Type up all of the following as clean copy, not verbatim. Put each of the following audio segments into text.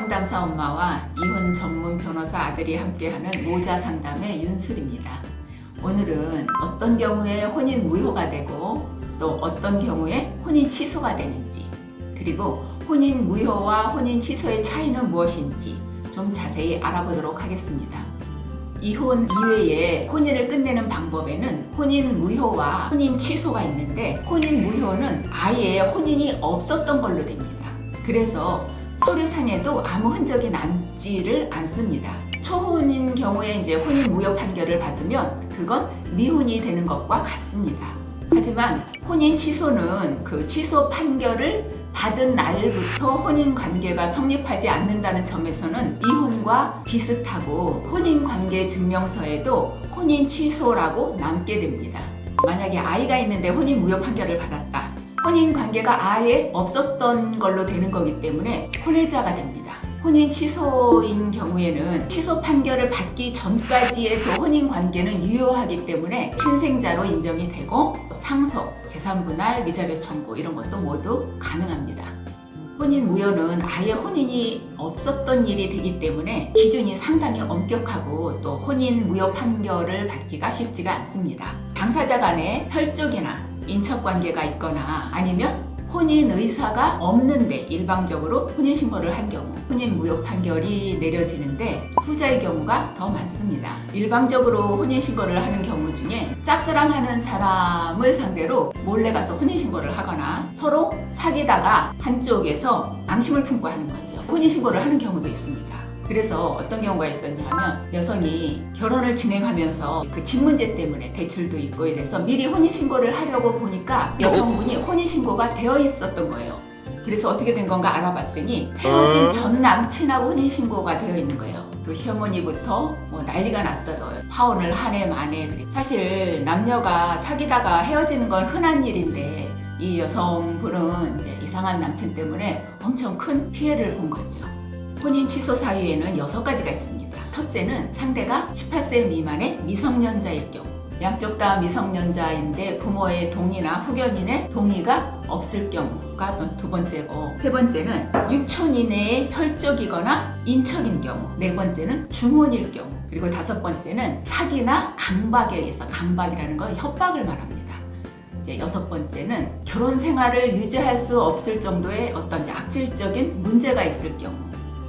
상담사 엄마와 이혼 전문 변호사 아들이 함께하는 모자 상담의 윤슬입니다. 오늘은 어떤 경우에 혼인 무효가 되고 또 어떤 경우에 혼인 취소가 되는지, 그리고 혼인 무효와 혼인 취소의 차이는 무엇인지 좀 자세히 알아보도록 하겠습니다. 이혼 이외에 혼인을 끝내는 방법에는 혼인 무효와 혼인 취소가 있는데, 혼인 무효는 아예 혼인이 없었던 걸로 됩니다. 그래서 서류상에도 아무 흔적이 남지를 않습니다. 초혼인 경우에 이제 혼인 무효 판결을 받으면 그건 미혼이 되는 것과 같습니다. 하지만 혼인 취소는 그 취소 판결을 받은 날부터 혼인 관계가 성립하지 않는다는 점에서는 이혼과 비슷하고, 혼인 관계 증명서에도 혼인 취소라고 남게 됩니다. 만약에 아이가 있는데 혼인 무효 판결을 받았다. 혼인 관계가 아예 없었던 걸로 되는 거기 때문에 혼외자가 됩니다. 혼인 취소인 경우에는 취소 판결을 받기 전까지의 그 혼인 관계는 유효하기 때문에 친생자로 인정이 되고, 상속, 재산분할, 미자료 청구 이런 것도 모두 가능합니다. 혼인 무효는 아예 혼인이 없었던 일이 되기 때문에 기준이 상당히 엄격하고, 또 혼인 무효 판결을 받기가 쉽지가 않습니다. 당사자 간에 혈족이나 인척관계가 있거나 아니면 혼인 의사가 없는데 일방적으로 혼인신고를 한 경우 혼인 무효 판결이 내려지는데, 후자의 경우가 더 많습니다. 일방적으로 혼인신고를 하는 경우 중에 짝사랑하는 사람을 상대로 몰래 가서 혼인신고를 하거나 서로 사귀다가 한쪽에서 앙심을 품고 하는 거죠. 혼인신고를 하는 경우도 있습니다. 그래서 어떤 경우가 있었냐면, 여성이 결혼을 진행하면서 그 집 문제 때문에 대출도 있고 이래서 미리 혼인신고를 하려고 보니까 여성분이 혼인신고가 되어 있었던 거예요. 그래서 어떻게 된 건가 알아봤더니 헤어진 전 남친하고 혼인신고가 되어 있는 거예요. 그 시어머니부터 뭐 난리가 났어요. 파혼을 한 해 만에. 사실 남녀가 사귀다가 헤어지는 건 흔한 일인데, 이 여성분은 이제 이상한 남친 때문에 엄청 큰 피해를 본 거죠. 혼인 취소 사유에는 6가지가 있습니다. 첫째는 상대가 18세 미만의 미성년자일 경우, 양쪽 다 미성년자인데 부모의 동의나 후견인의 동의가 없을 경우가 두 번째고, 세 번째는 6촌 이내의 혈족이거나 인척인 경우, 네 번째는 중혼일 경우, 그리고 다섯 번째는 사기나 강박에 의해서, 강박이라는 건 협박을 말합니다. 이제 여섯 번째는 결혼 생활을 유지할 수 없을 정도의 어떤 악질적인 문제가 있을 경우,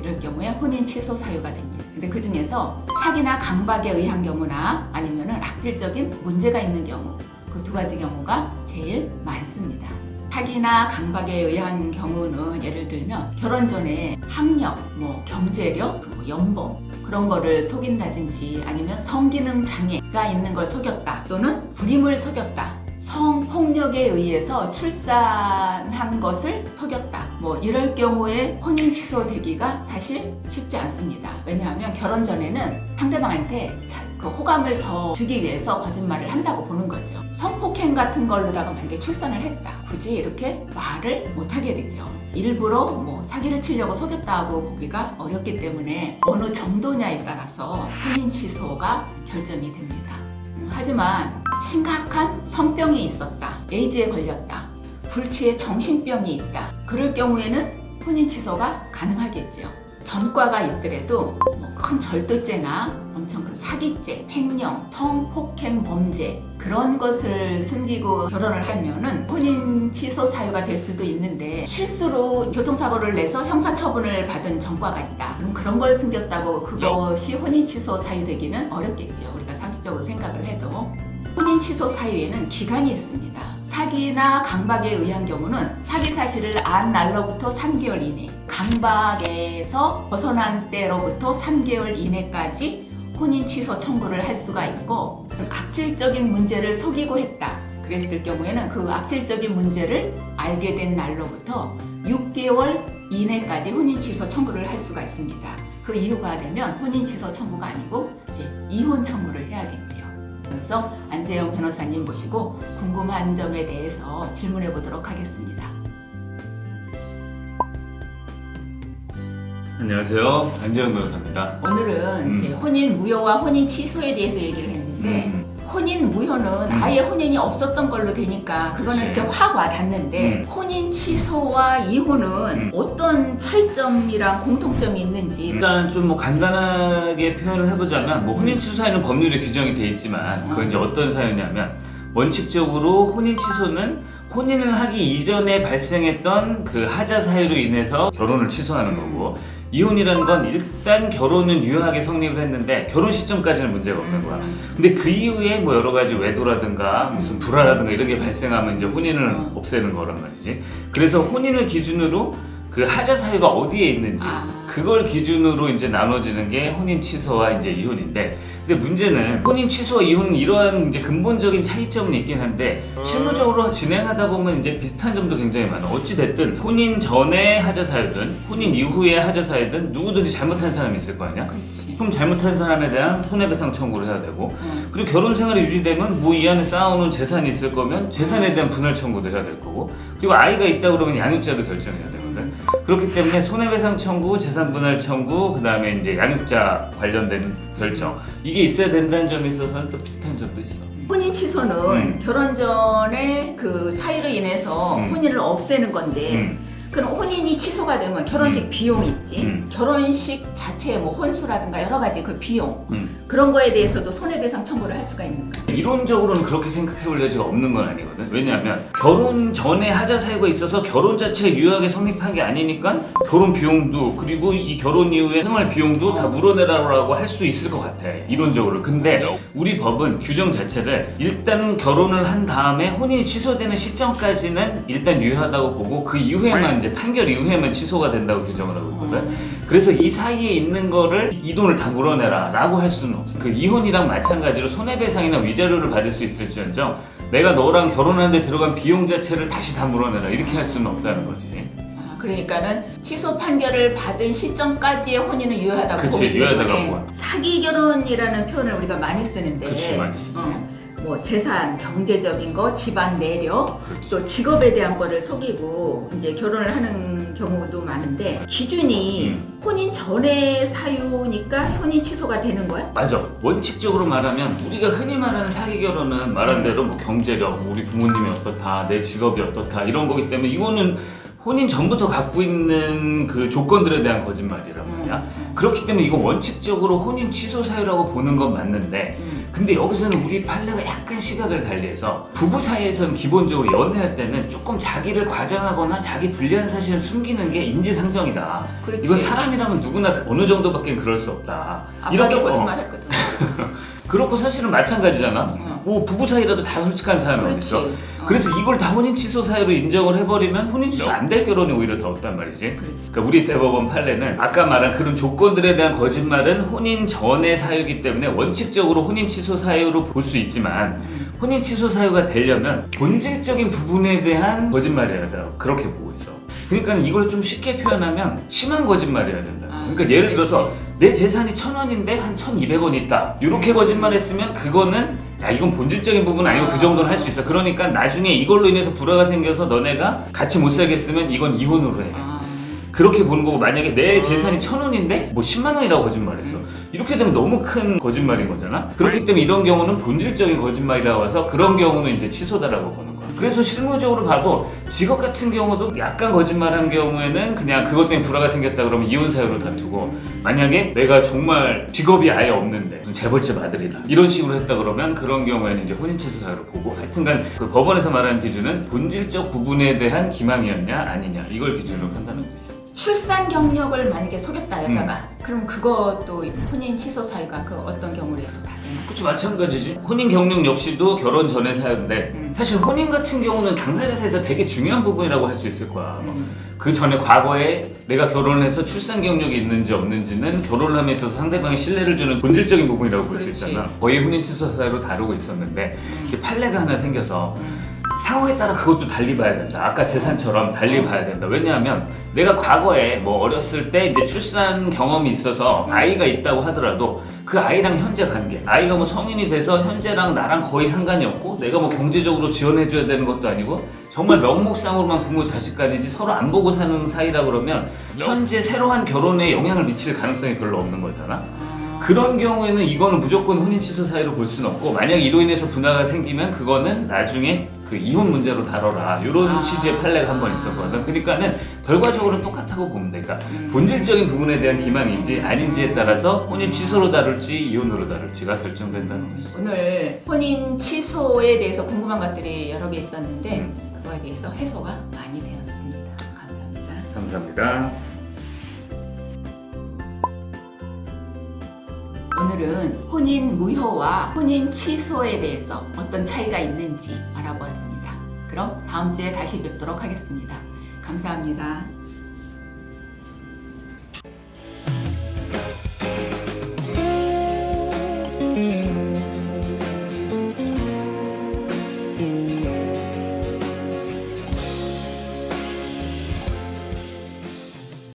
이럴 경우에 혼인 취소 사유가 됩니다. 근데 그 중에서 사기나 강박에 의한 경우나 아니면은 악질적인 문제가 있는 경우, 그 두 가지 경우가 제일 많습니다. 사기나 강박에 의한 경우는 예를 들면 결혼 전에 학력, 경제력, 연봉 그런 거를 속인다든지, 아니면 성기능 장애가 있는 걸 속였다, 또는 불임을 속였다, 성폭력에 의해서 출산한 것을 속였다, 이럴 경우에 혼인 취소되기가 사실 쉽지 않습니다. 왜냐하면 결혼 전에는 상대방한테 그 호감을 더 주기 위해서 거짓말을 한다고 보는 거죠. 성폭행 같은 걸로다가 만약에 출산을 했다, 굳이 이렇게 말을 못하게 되죠. 일부러 사기를 치려고 속였다고 보기가 어렵기 때문에 어느 정도냐에 따라서 혼인 취소가 결정이 됩니다. 하지만 심각한 성병이 있었다, 에이즈에 걸렸다, 불치의 정신병이 있다, 그럴 경우에는 혼인 취소가 가능하겠죠. 전과가 있더라도 큰 절도죄나 엄청 큰 사기죄, 횡령, 성폭행 범죄 그런 것을 숨기고 결혼을 하면은 혼인 취소 사유가 될 수도 있는데, 실수로 교통사고를 내서 형사처분을 받은 전과가 있다, 그럼 그런 걸 숨겼다고 그것이 혼인 취소 사유 되기는 어렵겠죠. 우리가 상식적으로 생각을 해도. 혼인 취소 사유에는 기간이 있습니다. 사기나 강박에 의한 경우는 사기 사실을 안 날로부터 3개월 이내, 강박에서 벗어난 때로부터 3개월 이내까지 혼인 취소 청구를 할 수가 있고, 악질적인 문제를 속이고 했다 그랬을 경우에는 그 악질적인 문제를 알게 된 날로부터 6개월 이내까지 혼인 취소 청구를 할 수가 있습니다. 그 이유가 되면 혼인 취소 청구가 아니고 이제 이혼 청구를 해야겠지요. 그래서 안재영 변호사님 모시고 궁금한 점에 대해서 질문해 보도록 하겠습니다. 안녕하세요, 안재영 변호사입니다. 오늘은 이제 혼인 무효와 혼인 취소에 대해서 얘기를 했는데, 혼인 무효는 아예 혼인이 없었던 걸로 되니까 그거는 그치. 이렇게 확 와닿는데 혼인 취소와 이혼은 어떤 차이점이랑 공통점이 있는지. 일단 좀 뭐 간단하게 표현을 해보자면 뭐 혼인 취소 사유는 법률에 규정이 돼 있지만 그건 이제 어떤 사유냐면 원칙적으로 혼인 취소는 혼인을 하기 이전에 발생했던 그 하자 사유로 인해서 결혼을 취소하는 거고, 이혼이라는 건 일단 결혼은 유효하게 성립을 했는데 결혼 시점까지는 문제가 없는 거야. 근데 그 이후에 뭐 여러 가지 외도라든가 무슨 불화라든가 이런 게 발생하면 이제 혼인을 없애는 거란 말이지. 그래서 혼인을 기준으로 그 하자 사유가 어디에 있는지 그걸 기준으로 이제 나눠지는 게 혼인 취소와 이제 이혼인데, 근데 문제는 혼인 취소와 이혼은 이러한 이제 근본적인 차이점은 있긴 한데 실무적으로 진행하다 보면 이제 비슷한 점도 굉장히 많아. 어찌 됐든 혼인 전에 하자 사유든 혼인 이후에 하자 사유든 누구든지 잘못한 사람이 있을 거 아니야. 그렇지. 그럼 잘못한 사람에 대한 손해배상 청구를 해야 되고, 그리고 결혼 생활이 유지되면 뭐 이 안에 쌓아오는 재산이 있을 거면 재산에 대한 분할 청구도 해야 될 거고, 그리고 아이가 있다 그러면 양육자도 결정해야 되거든. 그렇기 때문에 손해배상 청구, 재산 분할 청구, 그 다음에 이제 양육자 관련된 결정, 이게 있어야 된다는 점에 있어서는 또 비슷한 점도 있어. 혼인 취소는 결혼 전에 그 사유로 인해서 혼인을 없애는 건데 그럼 혼인이 취소가 되면 결혼식 비용 있지, 결혼식 자체 뭐 혼수라든가 여러 가지 그 비용 그런 거에 대해서도 손해배상 청구를 할 수가 있는가? 이론적으로는 그렇게 생각해 볼 여지가 없는 건 아니거든. 왜냐하면 결혼 전에 하자 사유가 있어서 결혼 자체가 유효하게 성립한 게 아니니까 결혼 비용도 그리고 이 결혼 이후에 생활 비용도 다 물어내라고 할 수 있을 것 같아, 이론적으로. 근데 우리 법은 규정 자체를 일단 결혼을 한 다음에 혼인이 취소되는 시점까지는 일단 유효하다고 보고 그 이후에만 이제 판결 이후에만 취소가 된다고 규정을 하고 있거든. 그래서 이 사이에 있는 거를 이 돈을 다 물어내라 라고 할 수는 없어. 그 이혼이랑 마찬가지로 손해배상이나 위자료를 받을 수 있을지언정 내가 너랑 결혼하는데 들어간 비용 자체를 다시 다 물어내라 이렇게 할 수는 없다는 거지. 그러니까는 취소 판결을 받은 시점까지의 혼인은 유효하다고 그치, 보기 때문에 유효하다고 사기 결혼이라는 표현을 우리가 많이 쓰는데, 그치, 많이 쓰지. 뭐 재산, 경제적인 거, 집안 내력, 그렇지. 또 직업에 대한 거를 속이고 이제 결혼을 하는 경우도 많은데 기준이 혼인 전의 사유니까 혼인 취소가 되는 거야? 맞아. 원칙적으로 말하면 우리가 흔히 말하는 사기 결혼은 말한 대로 뭐 경제력, 우리 부모님이 어떻다, 내 직업이 어떻다 이런 거기 때문에 이거는 혼인 전부터 갖고 있는 그 조건들에 대한 거짓말이란 말이야. 그렇기 때문에 이거 원칙적으로 혼인 취소 사유라고 보는 건 맞는데, 근데 여기서는 우리 판례가 약간 시각을 달리해서 부부 사이에서는 기본적으로 연애할 때는 조금 자기를 과장하거나 자기 불리한 사실을 숨기는 게 인지상정이다. 그렇지. 이건 사람이라면 누구나 어느 정도밖에 그럴 수 없다. 아빠도 거짓말했거든. 그렇고 사실은 마찬가지잖아. 뭐 부부 사이라도 다 솔직한 사람이 그렇지. 어딨어. 그래서 이걸 다 혼인 취소 사유로 인정을 해버리면 혼인 취소 안 될 결혼이 오히려 더 없단 말이지. 그러니까 우리 대법원 판례는 아까 말한 그런 조건들에 대한 거짓말은 혼인 전의 사유이기 때문에 원칙적으로 혼인 취소 사유로 볼 수 있지만 혼인 취소 사유가 되려면 본질적인 부분에 대한 거짓말이어야 된다고 그렇게 보고 있어. 그러니까 이걸 좀 쉽게 표현하면 심한 거짓말이어야 된다. 그러니까 예를 들어서 내 재산이 1,000원인데 한 1,200원 있다. 이렇게 거짓말했으면 그거는 야 이건 본질적인 부분 아니고 그 정도는 할 수 있어. 그러니까 나중에 이걸로 인해서 불화가 생겨서 너네가 같이 못 살겠으면 이건 이혼으로 해. 그렇게 보는 거고, 만약에 내 재산이 1,000원인데 뭐 10만 원이라고 거짓말했어. 이렇게 되면 너무 큰 거짓말인 거잖아. 그렇기 때문에 이런 경우는 본질적인 거짓말이라고 해서 그런 경우는 이제 취소다라고 보는 거야. 그래서 실무적으로 봐도 직업 같은 경우도 약간 거짓말한 경우에는 그냥 그것 때문에 불화가 생겼다 그러면 이혼 사유로 다투고, 만약에 내가 정말 직업이 아예 없는데 재벌집 아들이다 이런 식으로 했다 그러면 그런 경우에는 이제 혼인 취소 사유로 보고, 하여튼간 그 법원에서 말하는 기준은 본질적 부분에 대한 기망이었냐 아니냐 이걸 기준으로 판단하고 있어요. 출산 경력을 만약에 속였다 여자가 그럼 그것도 혼인 취소 사유가 그 어떤 경우라도 다 되나? 그렇죠, 마찬가지지. 혼인 경력 역시도 결혼 전의 사유인데 사실 혼인 같은 경우는 당사자 사이에서 되게 중요한 부분이라고 할 수 있을 거야. 그 전에 과거에 내가 결혼을 해서 출산 경력이 있는지 없는지는 결혼을 함에 있어서 상대방에 신뢰를 주는 본질적인 부분이라고 볼 수 있잖아. 거의 혼인 취소 사유로 다루고 있었는데 이렇게 판례가 하나 생겨서 상황에 따라 그것도 달리 봐야 된다. 아까 재산처럼 달리 봐야 된다. 왜냐하면 내가 과거에 뭐 어렸을 때 이제 출산 경험이 있어서 아이가 있다고 하더라도 그 아이랑 현재 관계, 아이가 뭐 성인이 돼서 현재랑 나랑 거의 상관이 없고 내가 뭐 경제적으로 지원해줘야 되는 것도 아니고 정말 명목상으로만 부모 자식 간이지 서로 안 보고 사는 사이라 그러면 현재 새로 한 결혼에 영향을 미칠 가능성이 별로 없는 거잖아. 그런 경우에는 이거는 무조건 혼인 취소 사유로 볼 수는 없고, 만약 이로 인해서 분화가 생기면 그거는 나중에 그 이혼 문제로 다뤄라, 이런 취지의 판례가 한 번 있었거든. 그러니까는 결과적으로 똑같다고 보면 돼. 그러니까 본질적인 부분에 대한 기망인지 아닌지에 따라서 혼인 취소로 다룰지 이혼으로 다룰지가 결정된다는 거지. 오늘 혼인 취소에 대해서 궁금한 것들이 여러 개 있었는데 그거에 대해서 해소가 많이 되었습니다. 감사합니다. 감사합니다. 오늘은 혼인 무효와 혼인 취소에 대해서 어떤 차이가 있는지 알아보았습니다. 그럼 다음 주에 다시 뵙도록 하겠습니다. 감사합니다.